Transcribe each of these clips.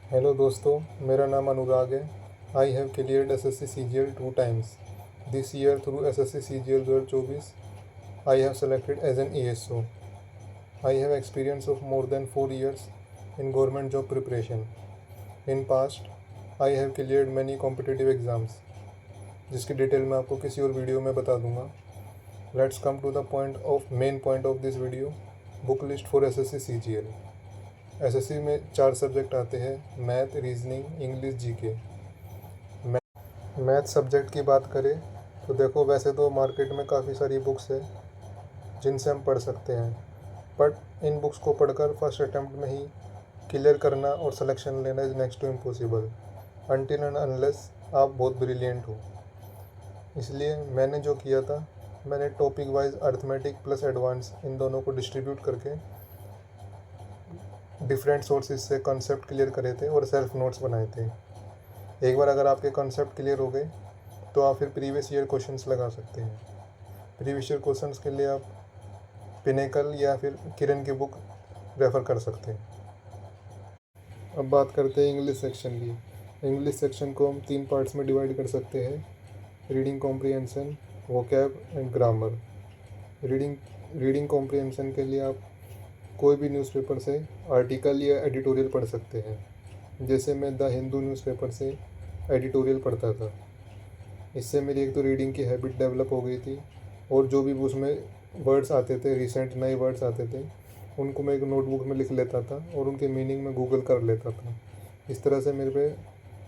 Hello दोस्तों, मेरा नाम अनुराग है। I have cleared SSC CGL 2 times this year through SSC CGL 2024। I have selected as an ASO. I have experience of more than 4 years in government job preparation. In past I have cleared many competitive exams, जिसकी detail मैं आपको किसी और video में बता दूंगा। Let's come to the main point of this video, book list for SSC CGL. SSC में 4 subject आते हैं: math, reasoning, English, GK. Math subject की बात करें तो देखो, वैसे तो मार्केट में काफ़ी सारी बुक्स है जिनसे हम पढ़ सकते हैं, बट इन बुक्स को पढ़कर फर्स्ट अटैम्प्ट में ही क्लियर करना और सिलेक्शन लेना is next to impossible until and unless आप बहुत ब्रिलियंट हो। इसलिए मैंने जो किया था, मैंने topic wise arithmetic plus advance in दोनों को डिस्ट्रीब्यूट करके डिफरेंट सोर्सेज से कॉन्सेप्ट क्लियर करे थे और सेल्फ नोट्स बनाए थे। एक बार अगर आपके कॉन्सेप्ट क्लियर हो गए तो आप फिर प्रीवियस ईयर क्वेश्चंस लगा सकते हैं। प्रीवियस ईयर क्वेश्चंस के लिए आप पिनेकल या फिर किरण की बुक रेफ़र कर सकते हैं। अब बात करते हैं इंग्लिश सेक्शन की। इंग्लिश सेक्शन को हम 3 पार्ट्स में डिवाइड कर सकते हैं: reading comprehension, vocab and grammar. Reading comprehension के लिए आप कोई भी न्यूज़पेपर से आर्टिकल या एडिटोरियल पढ़ सकते हैं। जैसे मैं द हिंदू न्यूज़पेपर से एडिटोरियल पढ़ता था। इससे मेरी एक तो रीडिंग की हैबिट डेवलप हो गई थी, और जो भी उसमें वर्ड्स आते थे, रिसेंट नए वर्ड्स आते थे, उनको मैं एक नोटबुक में लिख लेता था और उनके मीनिंग में गूगल कर लेता था। इस तरह से मेरे पे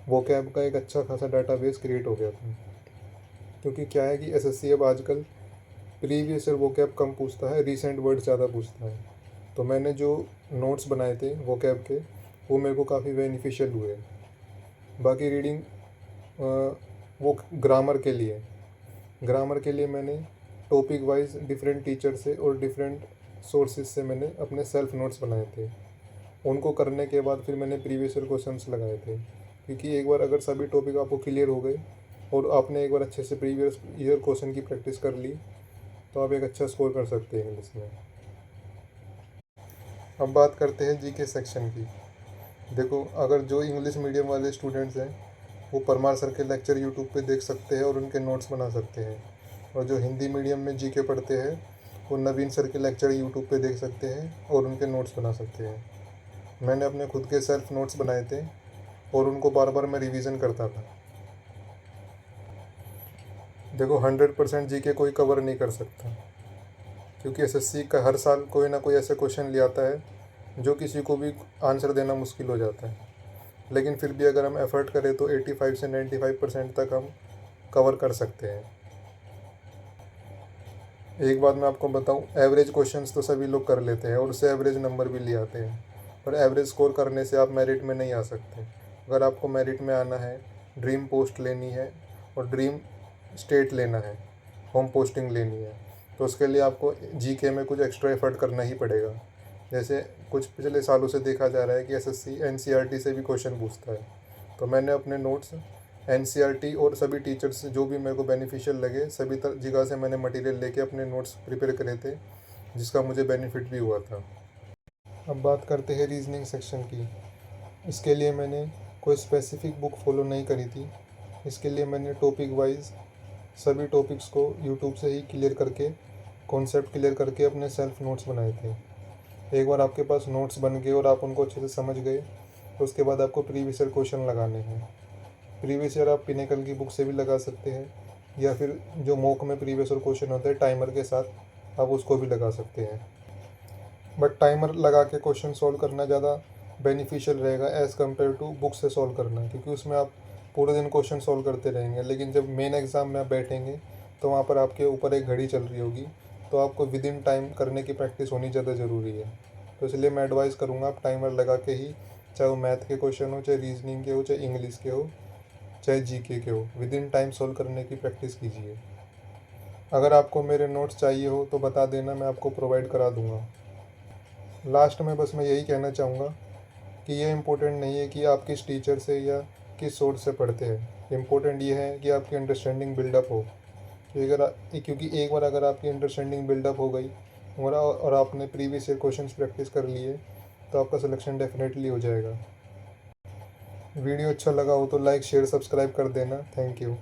वोकैब का एक अच्छा खासा डाटाबेस क्रिएट हो गया था। क्योंकि क्या है कि एसएससी अब आजकल प्रीवियस ईयर वोकैब कम पूछता है, रिसेंट वर्ड ज़्यादा पूछता है। तो मैंने जो नोट्स बनाए थे वोकैब के, वो मेरे को काफ़ी बेनिफिशियल हुए। बाकी रीडिंग वो ग्रामर के लिए मैंने टॉपिक वाइज डिफरेंट टीचर से और डिफरेंट सोर्सेज से मैंने अपने सेल्फ नोट्स बनाए थे। उनको करने के बाद फिर मैंने प्रीवियस ईयर क्वेश्चंस लगाए थे। क्योंकि एक बार अगर सभी टॉपिक आपको क्लियर हो गए और आपने एक बार अच्छे से प्रीवियस ईयर क्वेश्चन की प्रैक्टिस कर ली, तो आप एक अच्छा स्कोर कर सकते हैं इंग्लिश में। अब बात करते हैं जीके सेक्शन की। देखो, अगर जो इंग्लिश मीडियम वाले स्टूडेंट्स हैं, वो परमार सर के लेक्चर यूट्यूब पे देख सकते हैं और उनके नोट्स बना सकते हैं। और जो हिंदी मीडियम में जीके पढ़ते हैं, वो नवीन सर के लेक्चर यूट्यूब पे देख सकते हैं और उनके नोट्स बना सकते हैं। मैंने अपने खुद के सेल्फ नोट्स बनाए थे और उनको बार बार मैं रिवीजन करता था। देखो, 100% जीके कोई कवर नहीं कर सकता, क्योंकि एसएससी का हर साल कोई ना कोई ऐसा क्वेश्चन ले आता है जो किसी को भी आंसर देना मुश्किल हो जाता है। लेकिन फिर भी अगर हम एफ़र्ट करें तो 85 से 95% तक हम कवर कर सकते हैं। एक बात मैं आपको बताऊं, एवरेज क्वेश्चंस तो सभी लोग कर लेते हैं और उससे एवरेज नंबर भी ले आते हैं, पर एवरेज स्कोर करने से आप मेरिट में नहीं आ सकते। अगर आपको मेरिट में आना है, ड्रीम पोस्ट लेनी है और ड्रीम स्टेट लेना है, होम पोस्टिंग लेनी है, तो उसके लिए आपको जीके में कुछ एक्स्ट्रा एफर्ट करना ही पड़ेगा। जैसे कुछ पिछले सालों से देखा जा रहा है कि एसएससी एनसीईआरटी से भी क्वेश्चन पूछता है। तो मैंने अपने नोट्स एनसीईआरटी और सभी टीचर्स जो भी मेरे को बेनिफिशियल लगे, सभी जगह से मैंने मटेरियल लेके अपने नोट्स प्रिपेयर करे थे, जिसका मुझे बेनिफिट भी हुआ था। अब बात करते हैं रीजनिंग सेक्शन की। इसके लिए मैंने कोई स्पेसिफिक बुक फॉलो नहीं करी थी। इसके लिए मैंने टॉपिक वाइज सभी टॉपिक्स को यूट्यूब से ही क्लियर करके, कॉन्सेप्ट क्लियर करके अपने सेल्फ नोट्स बनाए थे। एक बार आपके पास नोट्स बन गए और आप उनको अच्छे से समझ गए, तो उसके बाद आपको प्रीवियस ईयर क्वेश्चन लगाने हैं। प्रीवियस ईयर आप पिनेकल की बुक से भी लगा सकते हैं, या फिर जो मॉक में प्रीवियस ईयर क्वेश्चन होते हैं टाइमर के साथ, आप उसको भी लगा सकते हैं। बट टाइमर लगा के क्वेश्चन सॉल्व करना ज़्यादा बेनिफिशियल रहेगा एज़ कम्पेयर टू बुक से सॉल्व करना, क्योंकि उसमें आप पूरे दिन क्वेश्चन सॉल्व करते रहेंगे। लेकिन जब मेन एग्ज़ाम में आप बैठेंगे तो वहाँ पर आपके ऊपर एक घड़ी चल रही होगी, तो आपको विद इन टाइम करने की प्रैक्टिस होनी ज़्यादा ज़रूरी है। तो इसलिए मैं एडवाइस करूँगा, आप टाइमर लगा के ही, चाहे वो मैथ के क्वेश्चन हो, चाहे रीजनिंग के हो, चाहे इंग्लिश के हो, चाहे जीके के हो, विद इन टाइम सॉल्व करने की प्रैक्टिस कीजिए। अगर आपको मेरे नोट्स चाहिए हो तो बता देना, मैं आपको प्रोवाइड करा दूँगा। लास्ट में बस मैं यही कहना चाहूँगा कि ये इम्पोर्टेंट नहीं है कि आप किस टीचर से या किस सोर्स से पढ़ते हैं। इम्पोर्टेंट ये है कि आपकी अंडरस्टैंडिंग बिल्डअप हो। क्योंकि एक बार अगर आपकी अंडरस्टैंडिंग बिल्डअप हो गई और आपने प्रीवियस ईयर क्वेश्चंस प्रैक्टिस कर लिए, तो आपका सिलेक्शन डेफिनेटली हो जाएगा। वीडियो अच्छा लगा हो तो लाइक शेयर सब्सक्राइब कर देना। Thank you.